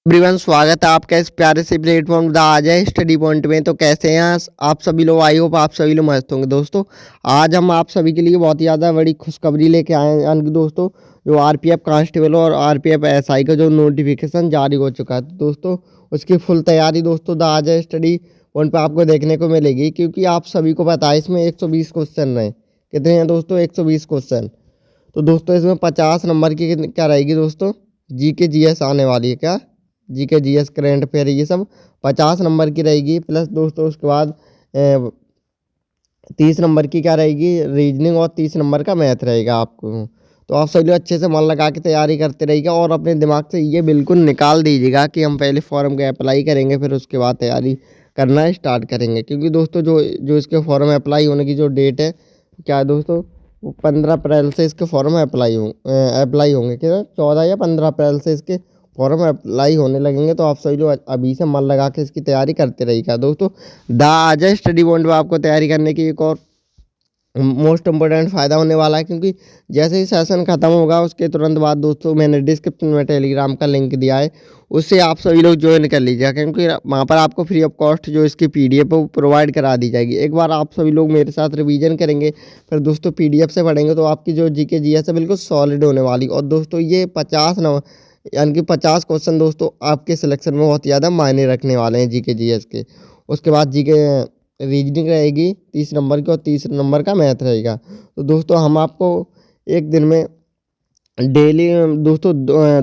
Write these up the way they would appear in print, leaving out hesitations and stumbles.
Everyone, स्वागत है आपका इस प्यारे से प्लेटफॉर्म द आ जाए स्टडी पॉइंट में। तो कैसे हैं आप सभी लोग? आई होप आप सभी लोग मस्त होंगे। दोस्तों, आज हम आप सभी के लिए बहुत ही ज़्यादा बड़ी खुशखबरी लेके आए हैं। यानी कि दोस्तों, जो आरपीएफ कांस्टेबल और आरपीएफ एसआई का जो नोटिफिकेशन जारी हो चुका है, तो दोस्तों उसकी फुल तैयारी दोस्तों द आ जाए स्टडी पॉइंट पर आपको देखने को मिलेगी। क्योंकि आप सभी को पता है इसमें 120 क्वेश्चन रहे। कितने हैं दोस्तों? 120 क्वेश्चन। तो दोस्तों इसमें 50 नंबर की क्या रहेगी दोस्तों? जीके जीएस आने वाली है। क्या जीके जीएस, करंट अफेयर, ये सब 50 नंबर की रहेगी। प्लस दोस्तों उसके बाद 30 नंबर की क्या रहेगी? रीजनिंग, और 30 नंबर का मैथ रहेगा आपको। तो आप सभी लोग अच्छे से मन लगा के तैयारी करते रहिएगा और अपने दिमाग से ये बिल्कुल निकाल दीजिएगा कि हम पहले फॉर्म का अप्लाई करेंगे, फिर उसके बाद तैयारी करना स्टार्ट करेंगे। क्योंकि दोस्तों जो जो इसके फॉर्म अप्लाई होने की जो डेट है, क्या है दोस्तों, वो 15 अप्रैल से इसके फॉर्म अप्लाई होंगे। क्या 14 या 15 अप्रैल से इसके फॉर्म अप्लाई होने लगेंगे। तो आप सभी लोग अभी से मन लगा के इसकी तैयारी करते रहिएगा। दोस्तों, द अजय स्टडी बॉन्ड में आपको तैयारी करने की एक और मोस्ट इम्पोर्टेंट फ़ायदा होने वाला है। क्योंकि जैसे ही सेशन ख़त्म होगा उसके तुरंत बाद दोस्तों मैंने डिस्क्रिप्शन में टेलीग्राम का लिंक दिया है, उससे आप सभी लोग ज्वाइन कर लीजिएगा। क्योंकि वहाँ पर आपको फ्री ऑफ कॉस्ट जो इसकी पीडीएफ है वो प्रोवाइड करा दी जाएगी। एक बार आप सभी लोग मेरे साथ रिवीजन करेंगे, फिर दोस्तों पीडीएफ से पढ़ेंगे, तो आपकी जो जीके जीएस है बिल्कुल सॉलिड होने वाली। और दोस्तों ये 50 न यानी कि 50 क्वेश्चन दोस्तों आपके सिलेक्शन में बहुत ज़्यादा मायने रखने वाले हैं जीके जीएस के। उसके बाद जीके रीजनिंग रहेगी 30 नंबर की, और 30 नंबर का मैथ रहेगा। तो दोस्तों हम आपको एक दिन में डेली दोस्तों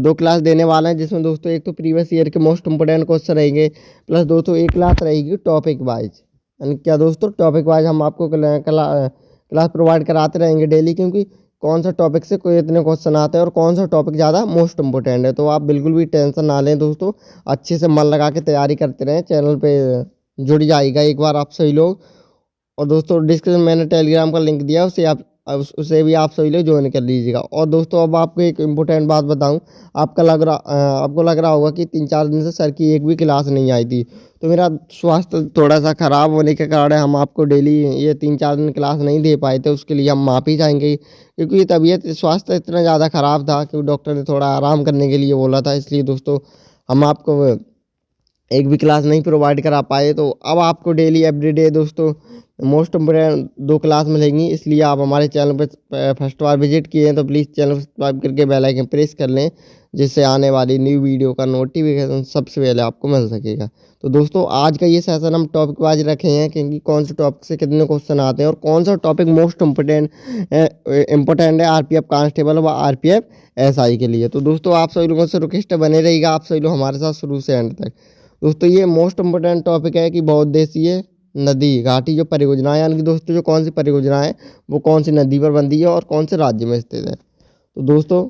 दो क्लास देने वाले हैं। जिसमें दोस्तों एक तो प्रीवियस ईयर के मोस्ट इंपोर्टेंट क्वेश्चन रहेंगे, प्लस दोस्तों एक क्लास रहेगी टॉपिक वाइज। यानी क्या दोस्तों, टॉपिक वाइज हम आपको क्लास प्रोवाइड कराते रहेंगे डेली। क्योंकि कौन सा टॉपिक से कोई इतने क्वेश्चन आते हैं और कौन सा टॉपिक ज़्यादा मोस्ट इंपोर्टेंट है। तो आप बिल्कुल भी टेंशन ना लें दोस्तों, अच्छे से मन लगा के तैयारी करते रहें। चैनल पे जुड़ जाएगा एक बार आप सही लोग। और दोस्तों डिस्क्रिप्शन मैंने टेलीग्राम का लिंक दिया, उसे आप उसे भी आप सभी लोग ज्वाइन कर लीजिएगा। और दोस्तों अब आपको एक इम्पोर्टेंट बात बताऊं, आपको लग रहा होगा कि 3-4 दिन से सर की एक भी क्लास नहीं आई थी। तो मेरा स्वास्थ्य थोड़ा सा ख़राब होने के कारण हम आपको डेली ये 3-4 दिन क्लास नहीं दे पाए थे। उसके लिए हम माफ़ी चाहेंगे। क्योंकि तबीयत स्वास्थ्य इतना ज़्यादा ख़राब था कि डॉक्टर ने थोड़ा आराम करने के लिए बोला था। इसलिए दोस्तों हम आपको एक भी क्लास नहीं प्रोवाइड करा पाए। तो अब आपको डेली एवरीडे दोस्तों मोस्ट इम्पोर्टेंट 2 क्लास मिलेंगी। इसलिए आप हमारे चैनल पर फर्स्ट बार विजिट किए हैं तो प्लीज़ चैनल सब्सक्राइब करके बेल आइकन प्रेस कर लें, जिससे आने वाली न्यू वीडियो का नोटिफिकेशन सबसे पहले आपको मिल सकेगा। तो दोस्तों आज का ये सेशन हम टॉपिक वाइज रखे हैं, क्योंकि कौन से टॉपिक से कितने क्वेश्चन आते हैं और कौन सा टॉपिक मोस्ट इम्पोर्टेंट है आरपीएफ कांस्टेबल व आरपीएफ एसआई के लिए। तो दोस्तों आप सभी लोगों से रिक्वेस्ट बने रहेगा, आप सभी लोग हमारे साथ शुरू से एंड तक। दोस्तों ये मोस्ट इम्पोर्टेंट टॉपिक है कि बहुउद्देशीय नदी घाटी जो परियोजना है, यानी कि दोस्तों जो कौन सी परियोजना है वो कौन सी नदी पर बनती है और कौन से राज्य में स्थित है। तो दोस्तों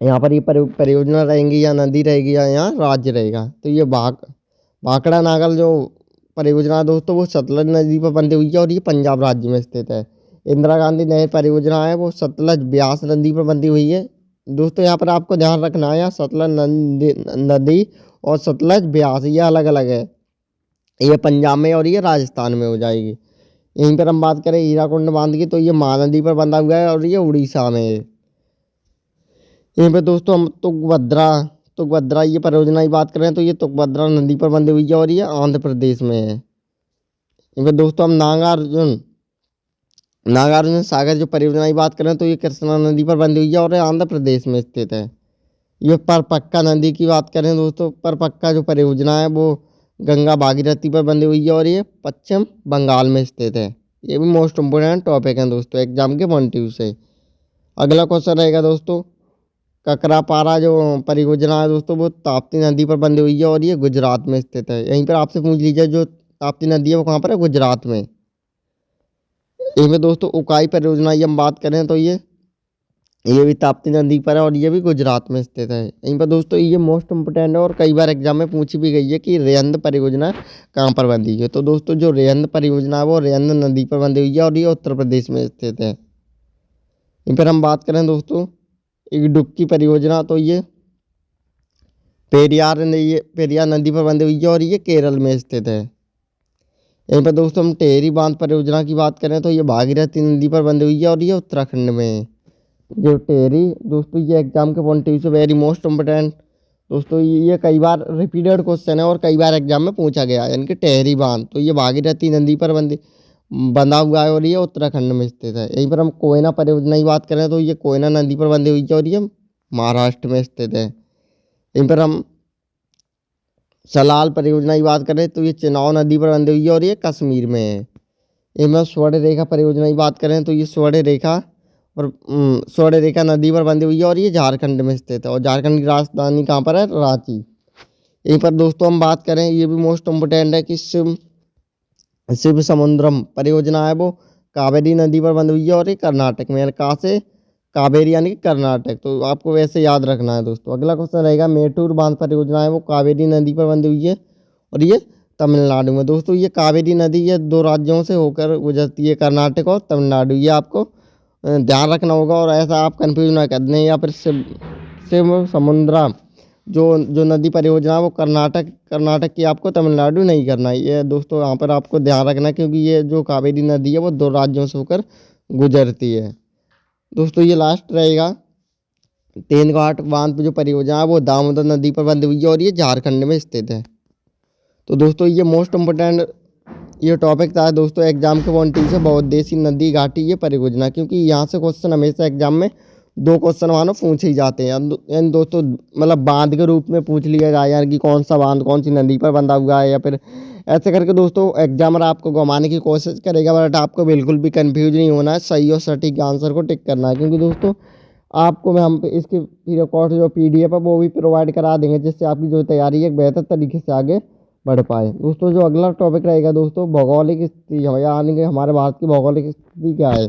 यहाँ पर ये परियोजना रहेंगी या नदी रहेगी या यहाँ राज्य रहेगा। तो ये भाखड़ा नागल जो परियोजना है दोस्तों वो सतलज नदी पर बनती हुई है और ये पंजाब राज्य में स्थित है। इंदिरा गांधी नहर परियोजना है वो सतलज ब्यास नदी पर बंधी हुई है। दोस्तों यहाँ पर आपको ध्यान रखना है, यहाँ सतलज नदी और सतलज ब्यास ये अलग अलग है। ये पंजाब में और ये राजस्थान में हो जाएगी। यहीं पर हम बात करें हीराकुंड बांध की, तो ये महानदी पर बंधा हुआ है और ये उड़ीसा में है। यहीं पे दोस्तों हम तुंगभद्रा ये परियोजना की बात करें तो ये तुंगभद्रा नदी पर बंधी हुई है और ये आंध्र प्रदेश में है। यहीं पे दोस्तों हम नागार्जुन सागर जो परियोजना की बात करें तो ये कृष्णा नदी पर बंधी हुई है और ये आंध्र प्रदेश में स्थित है। ये परपक्का नदी की बात करें दोस्तों, परपक्का जो परियोजना है वो गंगा भागीरथी पर बंधी हुई है और ये पश्चिम बंगाल में स्थित है। ये भी मोस्ट इम्पोर्टेंट टॉपिक है दोस्तों एग्जाम के पॉइंट ऑफ व्यू से। अगला क्वेश्चन रहेगा दोस्तों, ककरापारा जो परियोजना है दोस्तों वो ताप्ती नदी पर बंधी हुई है और ये गुजरात में स्थित है। यहीं पर आपसे पूछ लीजिए जो ताप्ती नदी है वो कहाँ पर है? गुजरात में। यहीं पर दोस्तों उकाई परियोजना की हम बात करें तो ये भी ताप्ती नदी पर है और ये भी गुजरात में स्थित है। यहीं पर दोस्तों ये मोस्ट इम्पोर्टेंट है और कई बार एग्जाम में पूछी भी गई है कि रेहंद परियोजना कहाँ पर बंधी है। तो दोस्तों जो रेहंद परियोजना है वो रेहंद नदी पर बंधी हुई है और ये उत्तर प्रदेश में स्थित है। यहीं पर हम बात करें दोस्तों एक डुबकी परियोजना, तो ये पेरियार नदी पर बंधी हुई है और ये केरल में स्थित है। यहीं पर दोस्तों हम टेहरी बांध परियोजना की बात करें तो ये भागीरथी नदी पर बंधी हुई है और ये उत्तराखंड में है। जो टेहरी दोस्तों ये एग्जाम के पॉइंट ऑफ व्यू से वेरी मोस्ट इम्पोर्टेंट दोस्तों ये कई बार रिपीटेड क्वेश्चन है और कई बार एग्जाम में पूछा गया है। यानी कि टेहरी बांध, तो ये भागीरथी नदी पर बंधा हुआ है और ये उत्तराखंड में स्थित है। यहीं पर हम कोयना परियोजना की बात करें तो ये कोयना नदी पर बंधी हुई है और ये महाराष्ट्र में स्थित है। यहीं पर हम सलाल परियोजना की बात करें तो ये चेनाब नदी पर बंधी हुई है और ये कश्मीर में है। यहीं स्वर्ण रेखा परियोजना की बात करें तो ये स्वर्ण रेखा और स्वर्ण रेखा नदी पर बंधी हुई है और ये झारखंड में स्थित है। और झारखंड की राजधानी कहाँ पर है? रांची। यहीं पर दोस्तों हम बात करें, ये भी मोस्ट इम्पोर्टेंट है कि शिव समुद्रम परियोजना है वो कावेरी नदी पर बंधी हुई है और ये कर्नाटक में, यानी कहाँ से? कावेरी यानी कि कर्नाटक। तो आपको वैसे याद रखना है दोस्तों। अगला क्वेश्चन रहेगा, मेटूर बांध परियोजना है वो कावेरी नदी पर बंधी हुई है और ये तमिलनाडु में। दोस्तों ये कावेरी नदी ये दो राज्यों से होकर गुजरती है, कर्नाटक और तमिलनाडु। ये आपको ध्यान रखना होगा और ऐसा आप कंफ्यूज ना कर दें। या फिर शिव समुद्रा जो जो नदी परियोजना है वो कर्नाटक की, आपको तमिलनाडु नहीं करना है। ये दोस्तों यहाँ पर आपको ध्यान रखना है क्योंकि ये जो कावेरी नदी है वो दो राज्यों से होकर गुजरती है। दोस्तों ये लास्ट रहेगा, तेनघाट बांध जो परियोजना है वो दामोदर नदी पर बंधी हुई है और ये झारखंड में स्थित है। तो दोस्तों ये मोस्ट इम्पोर्टेंट ये टॉपिक था दोस्तों एग्जाम के पॉइंट से, बहुउद्देशीय नदी घाटी ये परियोजना, क्योंकि यहाँ से क्वेश्चन हमेशा एग्जाम में दो क्वेश्चन मानो पूछे ही जाते हैं। यानी दोस्तों मतलब बांध के रूप में पूछ लिया जाए, यार कि कौन सा बांध कौन सी नदी पर बंधा हुआ है, या फिर ऐसे करके दोस्तों एग्जामर आपको घुमाने की कोशिश करेगा। बट आपको बिल्कुल भी कन्फ्यूज नहीं होना है, सही और सटीक आंसर को टिक करना है। क्योंकि दोस्तों आपको हम इसकी रिकॉर्ड जो PDF है वो भी प्रोवाइड करा देंगे, जिससे आपकी जो तैयारी है बेहतर तरीके से आगे बढ़ पाए। दोस्तों जो अगला टॉपिक रहेगा दोस्तों भौगोलिक स्थिति, यानी कि हमारे भारत की भौगोलिक स्थिति क्या है।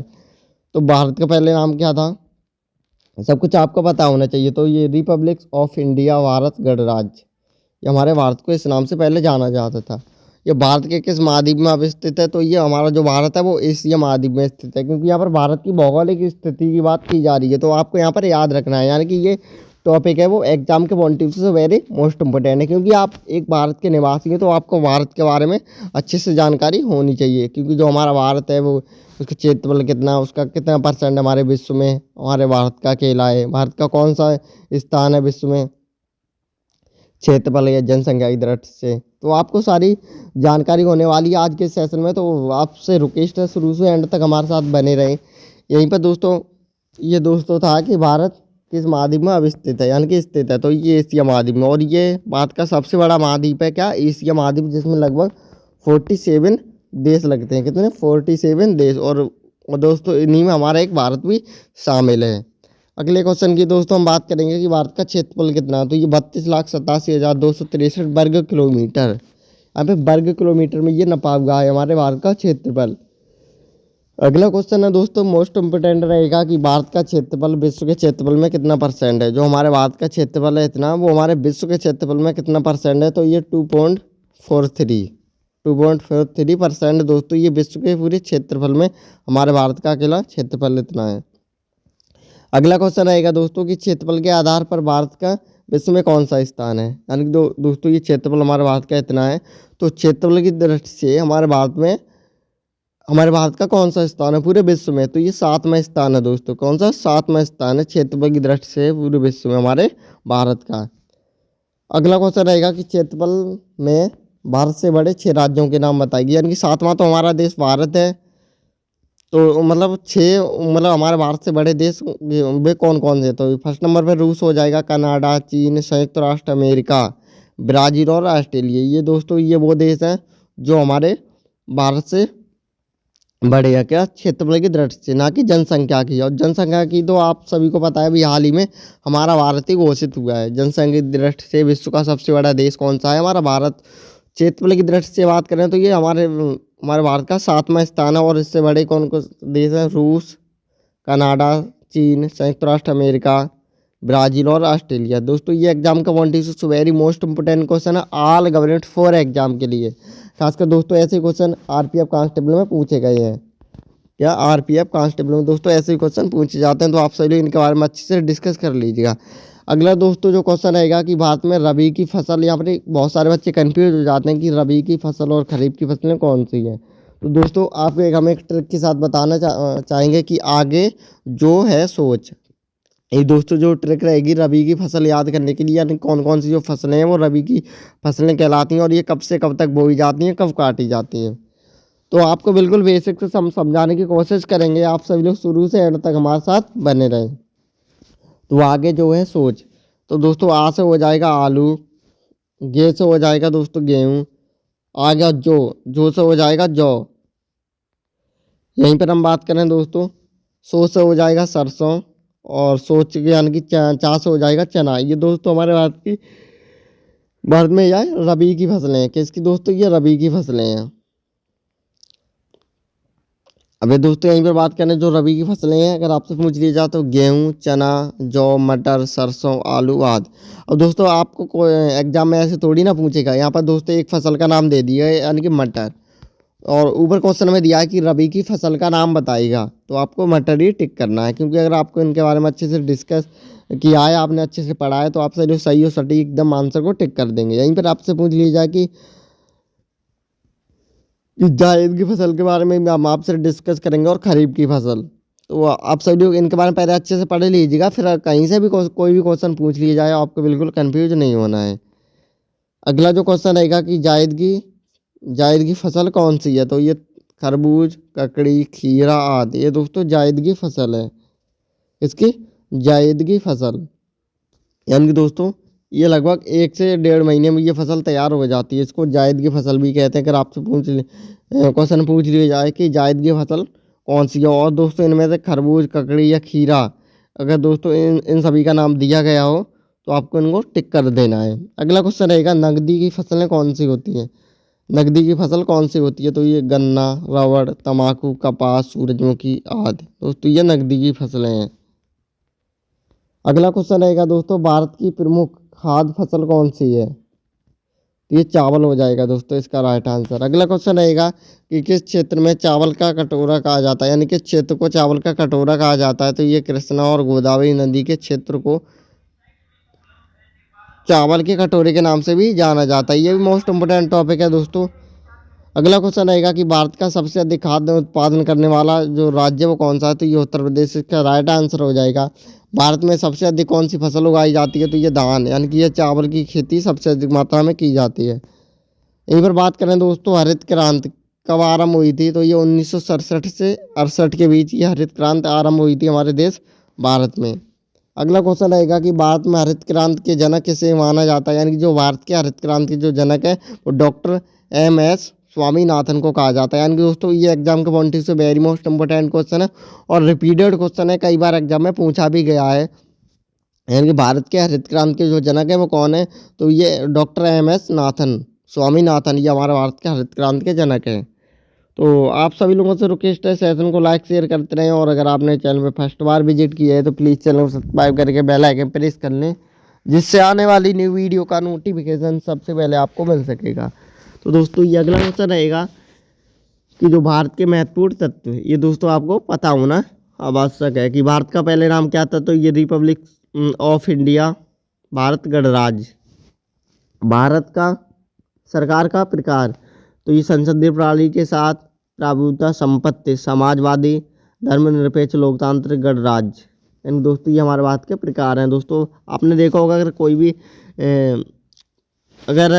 तो भारत का पहले नाम क्या था, सब कुछ आपको पता होना चाहिए। तो ये रिपब्लिक ऑफ इंडिया, भारत गणराज्य, ये हमारे भारत को इस नाम से पहले जाना जाता था। ये भारत के किस महाद्वीप में अवस्थित है? तो ये हमारा जो भारत है वो एशिया महाद्वीप में स्थित है। क्योंकि यहाँ पर भारत की भौगोलिक स्थिति की बात की जा रही है, तो आपको यहाँ पर याद रखना है। यानी कि ये टॉपिक है वो एग्जाम के पॉइंट ऑफ व्यू से वेरी मोस्ट इम्पोर्टेंट है, क्योंकि आप एक भारत के निवासी हैं तो आपको भारत के बारे में अच्छे से जानकारी होनी चाहिए। क्योंकि जो हमारा भारत है वो उसका क्षेत्रफल कितना, उसका कितना % हमारे विश्व में हमारे भारत का अकेला है, भारत का कौन सा स्थान है विश्व में क्षेत्रफल या जनसंख्या की दृष्टि से। तो आपको सारी जानकारी होने वाली है आज के सेशन में। तो आपसे रिक्वेस्ट है शुरू से एंड तक हमारे साथ बने रहें। यहीं पर दोस्तों ये दोस्तों था कि भारत किस महाद्वीप में अवस्थित है, यानी कि स्थित है। तो ये एशिया महाद्वीप में, और ये भारत का सबसे बड़ा महाद्वीप है क्या? एशिया महाद्वीप, जिसमें लगभग 47 देश लगते हैं। कितने? 47 देश। और दोस्तों इन्हीं में हमारा एक भारत भी शामिल है। अगले क्वेश्चन की दोस्तों हम बात करेंगे कि भारत का क्षेत्रफल कितना है। तो ये 32,87,263 वर्ग किलोमीटर, यहाँ पे वर्ग किलोमीटर में ये नपा हुआ है हमारे भारत का क्षेत्रफल। अगला क्वेश्चन है दोस्तों मोस्ट इम्पोर्टेंट रहेगा कि भारत का क्षेत्रफल विश्व के क्षेत्रफल में कितना % है। जो हमारे भारत का क्षेत्रफल है इतना, वो हमारे विश्व के क्षेत्रफल में कितना % है? तो ये 2.43% दोस्तों, ये विश्व के पूरे क्षेत्रफल में हमारे भारत का अकेला क्षेत्रफल इतना है। अगला क्वेश्चन रहेगा दोस्तों कि क्षेत्रफल के आधार पर भारत का विश्व में कौन सा स्थान है। यानी कि दोस्तों ये क्षेत्रफल हमारे भारत का इतना है, तो क्षेत्रफल की दृष्टि से हमारे भारत का कौन सा स्थान है पूरे विश्व में? तो ये 7वां स्थान है दोस्तों। कौन सा? 7वां स्थान है क्षेत्रफल की दृष्टि से पूरे विश्व में हमारे भारत का। अगला क्वेश्चन रहेगा कि क्षेत्रफल में भारत से बड़े 6 राज्यों के नाम बताइए। यानी कि 7वां तो हमारा देश भारत है, तो मतलब 6 मतलब हमारे भारत से बड़े देश वे कौन कौन से? तो फर्स्ट नंबर पर रूस हो जाएगा, कनाडा, चीन, संयुक्त राष्ट्र अमेरिका, ब्राज़ील और ऑस्ट्रेलिया। ये दोस्तों ये वो देश हैं जो हमारे भारत से बड़े हैं क्या? क्षेत्रफल की दृष्टि से, ना कि जनसंख्या की। और जनसंख्या की तो आप सभी को पता है भी हाल ही में हमारा भारत ही घोषित हुआ है जनसंख्या की दृष्टि से विश्व का सबसे बड़ा देश कौन सा है? हमारा भारत। क्षेत्रफल की दृष्टि से बात करें तो ये हमारे भारत का 7वां स्थान है। और इससे बड़े कौन कौन देश हैं? रूस, कनाडा, चीन, संयुक्त राष्ट्र अमेरिका, ब्राज़ील और ऑस्ट्रेलिया। दोस्तों ये एग्जाम का point of very most important question है ऑल गवर्नमेंट 4 एग्जाम के लिए। खासकर दोस्तों ऐसे क्वेश्चन RPF कांस्टेबल में पूछे गए हैं। या RPF कांस्टेबल में दोस्तों ऐसे क्वेश्चन पूछे जाते हैं, तो आप सभी इनके बारे में अच्छे से डिस्कस कर लीजिएगा। अगला दोस्तों जो क्वेश्चन रहेगा कि भारत में रबी की फसल, यहाँ पर बहुत सारे बच्चे कंफ्यूज हो जाते हैं कि रबी की फसल और खरीफ की फसलें कौन सी हैं। तो दोस्तों आपको हम एक ट्रिक के साथ बताना चाहेंगे कि आगे जो है सोच, ये दोस्तों जो ट्रिक रहेगी रबी की फसल याद करने के लिए, यानी कौन कौन सी जो फसलें हैं वो रबी की फसलें कहलाती हैं और ये कब से कब तक बोई जाती हैं, कब काटी जाती हैं। तो आपको बिल्कुल बेसिक से समझाने की कोशिश करेंगे, आप सभी लोग शुरू से एंड तक हमारे साथ बने रहें। तो आगे जो है सोच, तो दोस्तों आ से हो जाएगा आलू, गे से हो जाएगा दोस्तों गेहूँ, आ गया जो से हो जाएगा जौ। यहीं पर हम बात करें दोस्तों, सो से हो जाएगा सरसों, और सोच के यानी कि चा से हो जाएगा चना। ये दोस्तों हमारे भारत में यह रबी की फसलें हैं। किसकी दोस्तों? ये रबी की फसलें हैं। अबे दोस्तों यहीं पर बात करें जो रबी की फसलें हैं, अगर आपसे पूछ लिया जाए तो गेहूँ, चना, जौ, मटर, सरसों, आलू आदि। और दोस्तों आपको कोई एग्जाम में ऐसे थोड़ी ना पूछेगा, यहाँ पर दोस्तों एक फसल का नाम दे दिया है यानी कि मटर, और ऊपर क्वेश्चन में दिया है कि रबी की फसल का नाम बताइएगा, तो आपको मटर ही टिक करना है, क्योंकि अगर आपको इनके बारे में अच्छे से डिस्कस किया है, आपने अच्छे से पढ़ा है, तो आपसे जो सही हो सटीक एकदम आंसर को टिक कर देंगे। यहीं पर आपसे पूछ लिया जाए कि जायद की फसल के बारे में हम आपसे डिस्कस करेंगे, और खरीफ की फसल, तो आप सभी लोग इनके बारे में पहले अच्छे से पढ़ लीजिएगा, फिर कहीं से भी कोई भी क्वेश्चन पूछ लिया जाए आपको बिल्कुल कंफ्यूज नहीं होना है। अगला जो क्वेश्चन रहेगा कि जायद की फसल कौन सी है, तो ये खरबूज, ककड़ी, खीरा आदि। ये दोस्तों जायद की फसल है। इसकी जायद की फसल, यानी कि दोस्तों ये लगभग 1 से 1.5 महीने में ये फसल तैयार हो जाती है। इसको जायद की फसल भी कहते हैं। अगर आपसे क्वेश्चन पूछ लिया जाए कि जायद की फसल कौन सी है, और दोस्तों इनमें से खरबूज, ककड़ी या खीरा, अगर दोस्तों इन सभी का नाम दिया गया हो तो आपको इनको टिक कर देना है। अगला क्वेश्चन रहेगा नकदी की फसलें कौन सी होती हैं। नकदी की फसल कौन सी होती है, तो ये गन्ना, रबड़, तंबाकू, कपास, सूरजमुखी आदि। दोस्तों ये नकदी की फसलें हैं। अगला क्वेश्चन रहेगा दोस्तों भारत की प्रमुख खाद्य फसल कौन सी है, तो ये चावल हो जाएगा दोस्तों इसका राइट आंसर। अगला क्वेश्चन रहेगा कि किस क्षेत्र में चावल का कटोरा कहा जाता है, यानी किस क्षेत्र को चावल का कटोरा कहा जाता है, तो ये कृष्णा और गोदावरी नदी के क्षेत्र को चावल के कटोरे के नाम से भी जाना जाता है। ये भी मोस्ट इम्पोर्टेंट टॉपिक है दोस्तों। अगला क्वेश्चन रहेगा कि भारत का सबसे अधिक खाद्य उत्पादन करने वाला जो राज्य वो कौन सा है, तो ये उत्तर प्रदेश इसका राइट आंसर हो जाएगा। भारत में सबसे अधिक कौन सी फसल उगाई जाती है, तो ये धान, यानी कि ये चावल की खेती सबसे अधिक मात्रा में की जाती है। यहीं पर बात करें दोस्तों हरित क्रांति कब आरंभ हुई थी, तो ये 1967 से 68 के बीच ये हरित क्रांति आरंभ हुई थी हमारे देश भारत में। अगला क्वेश्चन रहेगा कि भारत में हरित क्रांति के जनक किसे माना जाता है, यानी कि जो भारत के हरित क्रांति के जो जनक है वो डॉक्टर MS स्वामीनाथन को कहा जाता है। यानी कि दोस्तों ये एग्जाम के पॉइंट से वेरी मोस्ट इंपोर्टेंट क्वेश्चन है, और रिपीटेड क्वेश्चन है, कई बार एग्जाम में पूछा भी गया है। यानी कि भारत के हरित क्रांति के जो जनक है वो कौन है, तो ये डॉक्टर MS स्वामीनाथन, ये हमारे भारत के हरित क्रांति के जनक हैं। तो आप सभी लोगों से रिक्वेस्ट है सेशन को लाइक शेयर करते रहें, और अगर आपने चैनल में फर्स्ट बार विजिट किया है तो प्लीज़ चैनल को सब्सक्राइब करके बेल आइकन प्रेस कर लें, जिससे आने वाली न्यू वीडियो का नोटिफिकेशन सबसे पहले आपको मिल सकेगा। तो दोस्तों ये अगला क्वेश्चन रहेगा कि जो भारत के महत्वपूर्ण तत्व, ये दोस्तों आपको पता होना आवश्यक है कि भारत का पहले नाम क्या था, तो ये रिपब्लिक ऑफ इंडिया, भारत गणराज्य। भारत का सरकार का प्रकार, तो ये संसदीय प्रणाली के साथ प्रभुता, संपत्ति, समाजवादी, धर्मनिरपेक्ष, लोकतांत्रिक, गणराज्य। यानी दोस्तों ये हमारे भारत के प्रकार हैं। दोस्तों आपने देखा होगा अगर कोई भी अगर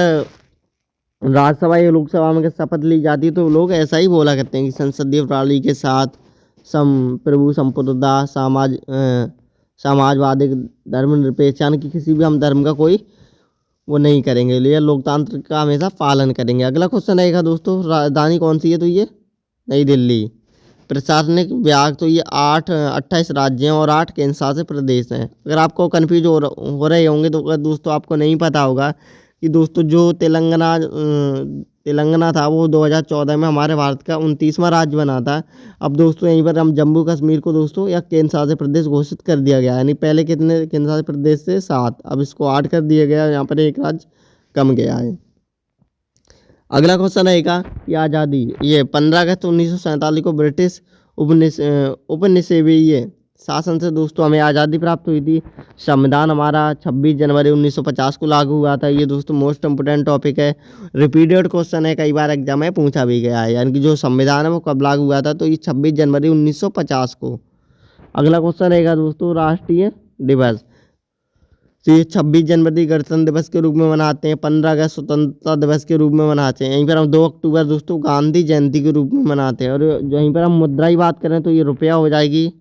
राज्यसभा या लोकसभा में शपथ ली जाती है तो लोग ऐसा ही बोला करते हैं कि संसदीय प्रणाली के साथ प्रभु, संप्रभुता, समाजवादी, धर्मनिरपेक्ष, यानी कि किसी भी हम धर्म का कोई वो नहीं करेंगे, लिए लोकतंत्र का हमेशा पालन करेंगे। अगला क्वेश्चन रहेगा दोस्तों राजधानी कौन सी है, तो ये नई दिल्ली। प्रशासनिक विभाग, तो ये 28 राज्य हैं और 8 केंद्र शासित प्रदेश हैं। अगर आपको कन्फ्यूज हो रहे होंगे तो दोस्तों आपको नहीं पता होगा कि दोस्तों जो तेलंगाना था वो 2014 में हमारे भारत का 29वां राज्य बना था। अब दोस्तों यहीं पर हम जम्मू कश्मीर को दोस्तों या केंद्र शासित प्रदेश घोषित कर दिया गया, यानी पहले कितने केंद्र शासित प्रदेश से 7, अब इसको 8 कर दिया गया, यहाँ पर एक राज्य कम गया है। अगला क्वेश्चन रहेगा कि आज़ादी, ये 15 अगस्त 1947 को ब्रिटिश उपनिवेशीय शासन से दोस्तों हमें आज़ादी प्राप्त हुई थी। संविधान हमारा 26 जनवरी 1950 को लागू हुआ था। ये दोस्तों मोस्ट इंपोर्टेंट टॉपिक है, रिपीटेड क्वेश्चन है, कई बार एग्जाम में पूछा भी गया है। यानी कि जो संविधान है वो कब लागू हुआ था, तो ये 26 जनवरी 1950 को। अगला क्वेश्चन रहेगा दोस्तों राष्ट्रीय दिवस। तो ये 26 जनवरी गणतंत्र दिवस के रूप में मनाते हैं, 15 अगस्त स्वतंत्रता दिवस के रूप में मनाते हैं। यहीं पर हम 2 अक्टूबर दोस्तों गांधी जयंती के रूप में मनाते हैं। और यहीं पर हम मुद्रा की बात करें तो ये रुपया हो जाएगी,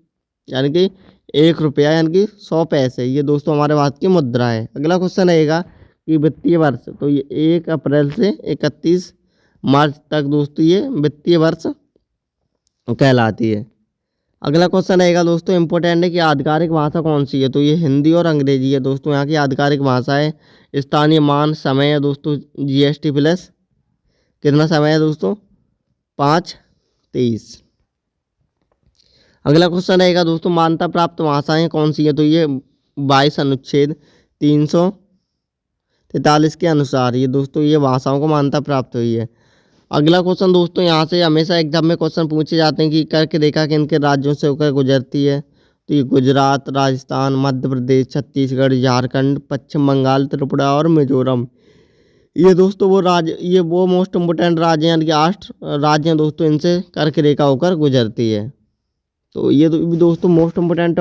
यानी कि 1 रुपया यानी कि 100 पैसे, ये दोस्तों हमारे भारत की मुद्रा है। अगला क्वेश्चन रहेगा कि वित्तीय वर्ष, तो ये 1 अप्रैल से 31 मार्च तक दोस्तों ये वित्तीय वर्ष कहलाती है। अगला क्वेश्चन रहेगा दोस्तों इंपॉर्टेंट है कि आधिकारिक भाषा कौन सी है, तो ये हिंदी और अंग्रेजी है दोस्तों यहाँ की आधिकारिक भाषा है। स्थानीय मान समय है दोस्तों GST प्लस कितना समय है दोस्तों 5:23। अगला क्वेश्चन रहेगा दोस्तों मान्यता प्राप्त भाषाएं कौन सी है, तो ये 22 अनुच्छेद 343 के अनुसार ये दोस्तों ये भाषाओं को मान्यता प्राप्त हुई है। अगला क्वेश्चन दोस्तों यहाँ से हमेशा एग्जाम में क्वेश्चन पूछे जाते हैं कि करके देखा कि इनके राज्यों से होकर गुजरती है, तो ये गुजरात, राजस्थान, मध्य प्रदेश, छत्तीसगढ़, झारखंड, पश्चिम बंगाल, त्रिपुरा और मिजोरम। ये दोस्तों वो राज्य, ये वो मोस्ट इम्पोर्टेंट राज्य हैं, यानी कि 8 राज्य हैं दोस्तों, इनसे कर्क रेखा होकर गुजरती है। तो ये दोस्तों मोस्ट इम्पोर्टेंट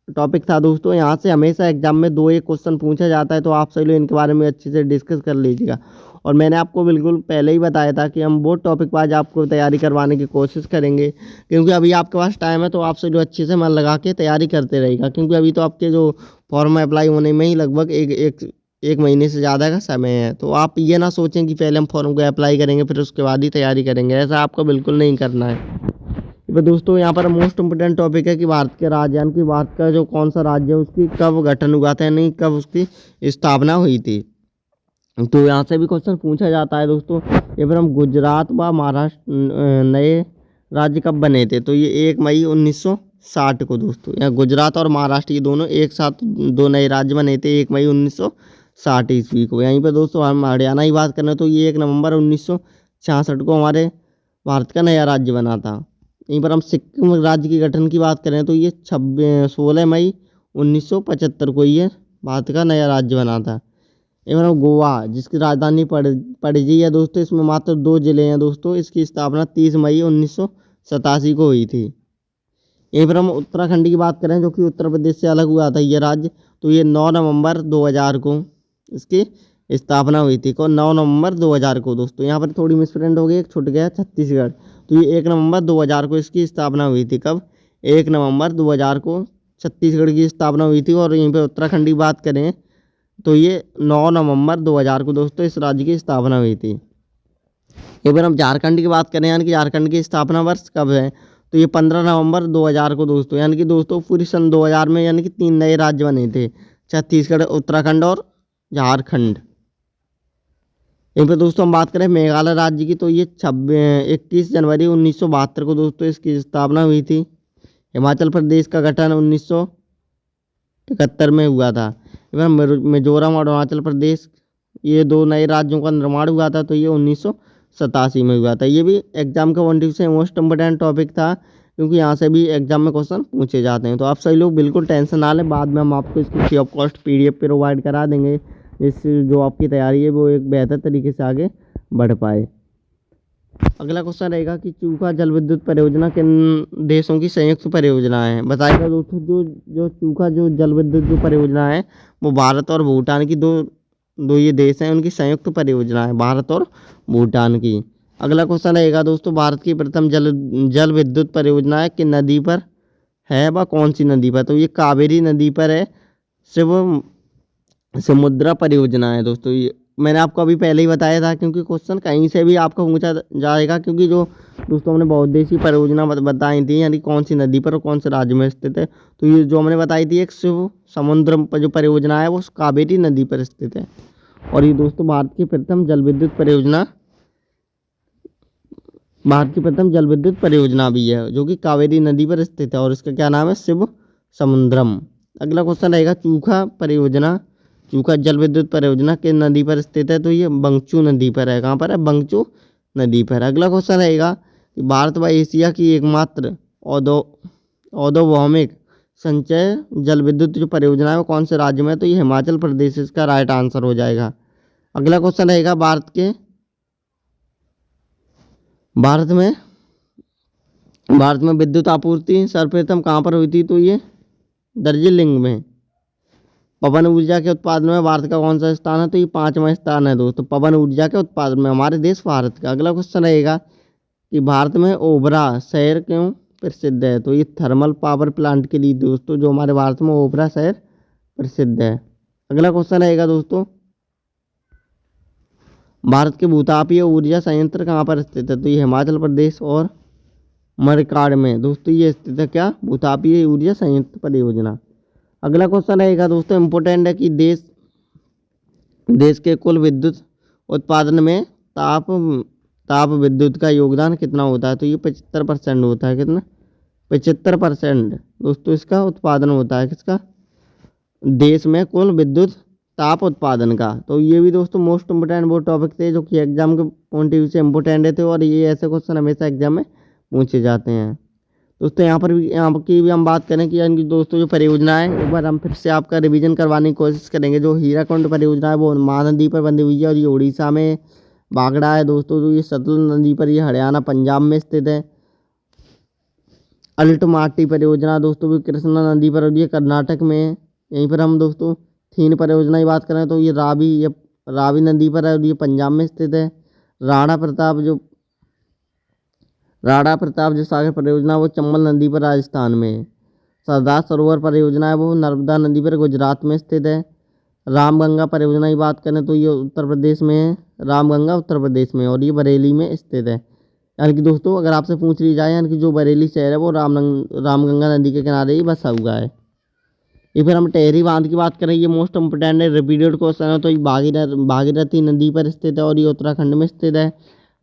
टॉपिक था दोस्तों। यहाँ से हमेशा एग्जाम में 2 एक क्वेश्चन पूछा जाता है, तो आप सभी लोग इनके बारे में अच्छे से डिस्कस कर लीजिएगा। और मैंने आपको बिल्कुल पहले ही बताया था कि हम वो टॉपिक पर आज आपको तैयारी करवाने की कोशिश करेंगे, क्योंकि अभी आपके पास टाइम है, तो आप सभी लोग अच्छे से मन लगा के तैयारी करते रहेगा, क्योंकि अभी तो आपके जो फॉर्म अप्लाई होने में ही लगभग एक महीने से ज़्यादा का समय है। तो आप ये ना सोचें कि पहले हम फॉर्म को अप्लाई करेंगे फिर उसके बाद ही तैयारी करेंगे, ऐसा आपको बिल्कुल नहीं करना है। तो दोस्तों यहाँ पर मोस्ट इम्पोर्टेंट टॉपिक है कि भारत के राज्य, यानी कि भारत का जो कौन सा राज्य है उसकी कब गठन हुआ था, यानी कब उसकी स्थापना हुई थी। तो यहाँ से भी क्वेश्चन पूछा जाता है दोस्तों। ये फिर हम गुजरात व महाराष्ट्र नए राज्य कब बने थे, तो ये 1 मई 1960 को दोस्तों। यहाँ गुजरात और महाराष्ट्र ये दोनों एक साथ 2 नए राज्य बने थे 1 मई 1960 ईस्वी को। यहीं पर दोस्तों हम हरियाणा की बात करें तो ये 1 नवंबर 1966 को हमारे भारत का नया राज्य बना था। यहीं पर हम सिक्किम राज्य की गठन की बात करें तो ये 16 मई 1975 को ये भारत का नया राज्य बना था। यहीं पर हम गोवा जिसकी राजधानी पणजी है दोस्तों, इसमें मात्र 2 जिले हैं दोस्तों, इसकी स्थापना 30 मई 1987 को हुई थी। यहीं पर हम उत्तराखंड की बात करें जो कि उत्तर प्रदेश से अलग हुआ था ये राज्य, तो ये 9 नवंबर 2000 को इसकी स्थापना हुई थी। 9 नवंबर 2000 को दोस्तों। यहाँ पर थोड़ी मिसप्रिंट हो गई, एक छूट गया छत्तीसगढ़, तो ये 1 नवंबर 2000 को इसकी स्थापना हुई थी। कब? 1 नवंबर 2000 को छत्तीसगढ़ की स्थापना हुई थी। और यहीं पर उत्तराखंड की बात करें तो ये 9 नवंबर 2000 को दोस्तों इस राज्य की स्थापना हुई थी। एक बार हम झारखंड की बात करें, यानी कि झारखंड की स्थापना वर्ष कब है, तो ये 15 नवंबर 2000 को दोस्तों। यानी कि दोस्तों पूरी सन 2000 में यानी कि 3 नए राज्य बने थे, छत्तीसगढ़, उत्तराखंड और झारखंड। यहीं पर दोस्तों हम बात करें मेघालय राज्य की, तो ये 21 जनवरी 1972 को दोस्तों इसकी स्थापना हुई थी। हिमाचल प्रदेश का गठन 1971 में हुआ था। मिजोरम और अरुणाचल प्रदेश ये 2 नए राज्यों का निर्माण हुआ था, तो ये 1987 में हुआ था। ये भी एग्जाम का 1 से मोस्ट इम्पोर्टेंट टॉपिक था, क्योंकि यहाँ से भी एग्जाम में क्वेश्चन पूछे जाते हैं। तो आप सभी लोग बिल्कुल टेंशन ना लें, बाद में हम आपको इसकी free of cost PDF provide करा देंगे, जिससे जो आपकी तैयारी है वो एक बेहतर तरीके से आगे बढ़ पाए। अगला क्वेश्चन रहेगा कि चूका जल विद्युत परियोजना किन देशों की संयुक्त परियोजना है, बताइएगा दोस्तों। जो चूका जो जल विद्युत जो परियोजना है वो भारत और भूटान की दो ये देश हैं, उनकी संयुक्त परियोजना है, भारत और भूटान की। अगला क्वेश्चन रहेगा दोस्तों भारत की प्रथम जल विद्युत परियोजना है किन नदी पर है व कौन सी नदी पर, तो ये कावेरी नदी पर है। शिव समुद्रा परियोजना है दोस्तों। ये मैंने आपको अभी पहले ही बताया था, क्योंकि क्वेश्चन कहीं से भी आपको पूछा जाएगा, क्योंकि जो दोस्तों हमने बहुउद्देशीय परियोजना बताई थी, यानी कौन सी नदी पर और कौन से राज्य में स्थित है, तो ये जो हमने बताई थी एक शिव समुद्र जो परियोजना है वो कावेरी नदी पर स्थित है। और ये दोस्तों भारत की प्रथम जल विद्युत परियोजना भी है, जो कि कावेरी नदी पर स्थित है, और इसका क्या नाम है, शिव समुद्रम। अगला क्वेश्चन रहेगा चूका जल विद्युत परियोजना किस नदी पर स्थित है, तो ये बंगचू नदी पर है। कहाँ पर है? बंगचू नदी पर। अगला क्वेश्चन रहेगा कि भारत व एशिया की एकमात्र औद्योगिक संचय जल विद्युत जो परियोजना है वो कौन से राज्य में है, तो ये हिमाचल प्रदेश इसका राइट आंसर हो जाएगा। अगला क्वेश्चन रहेगा भारत में विद्युत आपूर्ति सर्वप्रथम कहाँ पर हुई थी, तो ये दार्जिलिंग में। पवन ऊर्जा के उत्पादन में भारत का कौन सा स्थान है? तो ये 5वां स्थान है दोस्तों, पवन ऊर्जा के उत्पादन में हमारे देश भारत का। अगला क्वेश्चन रहेगा कि भारत में ओबरा शहर क्यों प्रसिद्ध है? तो ये थर्मल पावर प्लांट के लिए दोस्तों जो हमारे भारत में ओबरा शहर प्रसिद्ध है। अगला क्वेश्चन रहेगा दोस्तों, भारत के भूतापीय ऊर्जा संयंत्र कहाँ पर स्थित है? तो ये हिमाचल प्रदेश और मरकाड़ में दोस्तों ये स्थित है क्या? भूतापीय ऊर्जा संयंत्र परियोजना। अगला क्वेश्चन रहेगा दोस्तों, इम्पोर्टेंट है कि देश के कुल विद्युत उत्पादन में ताप विद्युत का योगदान कितना होता है? तो ये 75% होता है। कितना? 75% दोस्तों इसका उत्पादन होता है। किसका? देश में कुल विद्युत ताप उत्पादन का। तो ये भी दोस्तों मोस्ट इम्पोर्टेंट वो टॉपिक थे जो कि एग्जाम के पॉइंट ऑफ व्यू से इम्पोर्टेंट थे, और ये ऐसे क्वेश्चन हमेशा एग्जाम में पूछे जाते हैं। दोस्तों यहाँ की भी हम बात करें कि यानी कि दोस्तों जो परियोजना है, एक बार हम फिर से आपका रिवीजन करवाने की कोशिश करेंगे। जो हीराकुंड परियोजना है वो महानदी पर बंधी हुई है और ये उड़ीसा में बागड़ा है दोस्तों। जो ये सतलुज नदी पर, ये हरियाणा पंजाब में स्थित है। अल्टमाटी परियोजना दोस्तों भी कृष्णा नदी पर, और ये कर्नाटक में है। यहीं पर हम दोस्तों थीन परियोजना की बात करें तो ये रावी नदी पर है और ये पंजाब में स्थित है। राणा प्रताप जो सागर परियोजना वो चंबल नदी पर राजस्थान में है। सरदार सरोवर परियोजना है वो नर्मदा नदी पर गुजरात में स्थित है। रामगंगा परियोजना की बात करें तो ये उत्तर प्रदेश में है। रामगंगा उत्तर प्रदेश में, और ये बरेली में स्थित है। यानी कि दोस्तों अगर आपसे पूछ ली जाए, यानी कि जो बरेली शहर है वो रामगंगा नदी के किनारे ही बसा हुआ है। ये फिर हम टेहरी बांध की बात करें, ये मोस्ट इम्पोर्टेंट है, रिपीटेड क्वेश्चन है। तो ये भागीरथी नदी पर स्थित है और ये उत्तराखंड में स्थित है।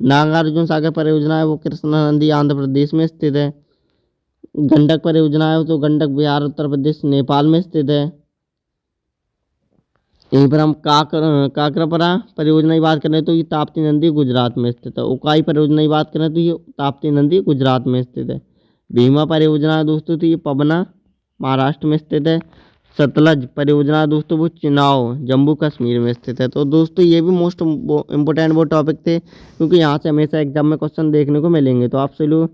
नागार्जुन सागर परियोजना है वो कृष्णा नदी आंध्र प्रदेश में स्थित है। गंडक परियोजना है तो गंडक बिहार उत्तर प्रदेश नेपाल में स्थित है। यहीं पर हम काकरापरा परियोजना की बात करें तो ये ताप्ती नदी गुजरात में स्थित है। उकाई परियोजना की बात करें तो ये ताप्ती नदी गुजरात में स्थित है। भीमा परियोजना है दोस्तों तो ये पबना महाराष्ट्र में स्थित है। सतलज परियोजना दोस्तों वो चिनाव जम्मू कश्मीर में स्थित है। तो दोस्तों ये भी मोस्ट इम्पोर्टेंट वो टॉपिक थे, क्योंकि यहाँ से हमेशा एग्जाम में क्वेश्चन देखने को मिलेंगे। तो आपसे वो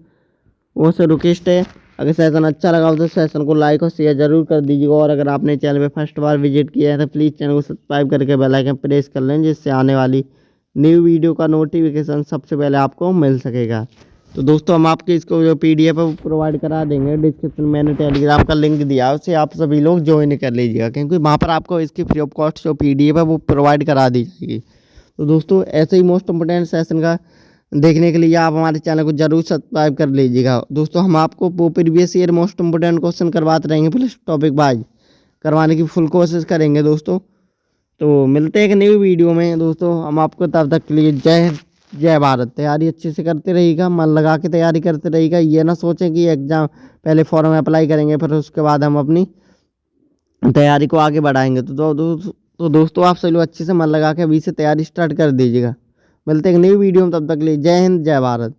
से रिक्वेस्ट है, अगर सेशन अच्छा लगा हो तो सेशन को लाइक और शेयर जरूर कर दीजिएगा, और अगर आपने चैनल पे फर्स्ट बार विजिट किया है तो प्लीज़ चैनल को सब्सक्राइब करके बेल आइकन प्रेस कर लें, जिससे आने वाली न्यू वीडियो का नोटिफिकेशन सबसे पहले आपको मिल सकेगा। तो दोस्तों हम आपके इसको जो PDF है वो प्रोवाइड करा देंगे। डिस्क्रिप्शन में मैंने टेलीग्राम का लिंक दिया है, उससे आप सभी लोग ज्वाइन कर लीजिएगा, क्योंकि वहाँ पर आपको इसकी फ्री ऑफ कॉस्ट जो PDF है वो प्रोवाइड करा दी जाएगी। तो दोस्तों ऐसे ही मोस्ट इम्पोर्टेंट सेशन का देखने के लिए आप हमारे चैनल को जरूर सब्सक्राइब कर लीजिएगा। दोस्तों हम आपको previous year most important question करवाते रहेंगे, प्लस टॉपिक वाइज करवाने की फुल कोशिश करेंगे दोस्तों। तो मिलते हैं एक न्यू वीडियो में दोस्तों। हम आपको तब तक के लिए जय भारत। तैयारी अच्छे से करते रहिएगा, मन लगा के तैयारी करते रहिएगा। ये ना सोचें कि एग्जाम पहले फॉर्म अप्लाई करेंगे फिर उसके बाद हम अपनी तैयारी को आगे बढ़ाएंगे। तो दोस्तों आप सभी लोग अच्छे से मन लगा के अभी से तैयारी स्टार्ट कर दीजिएगा। मिलते हैं एक न्यू वीडियो में, तब तक के लिए जय हिंद जय भारत।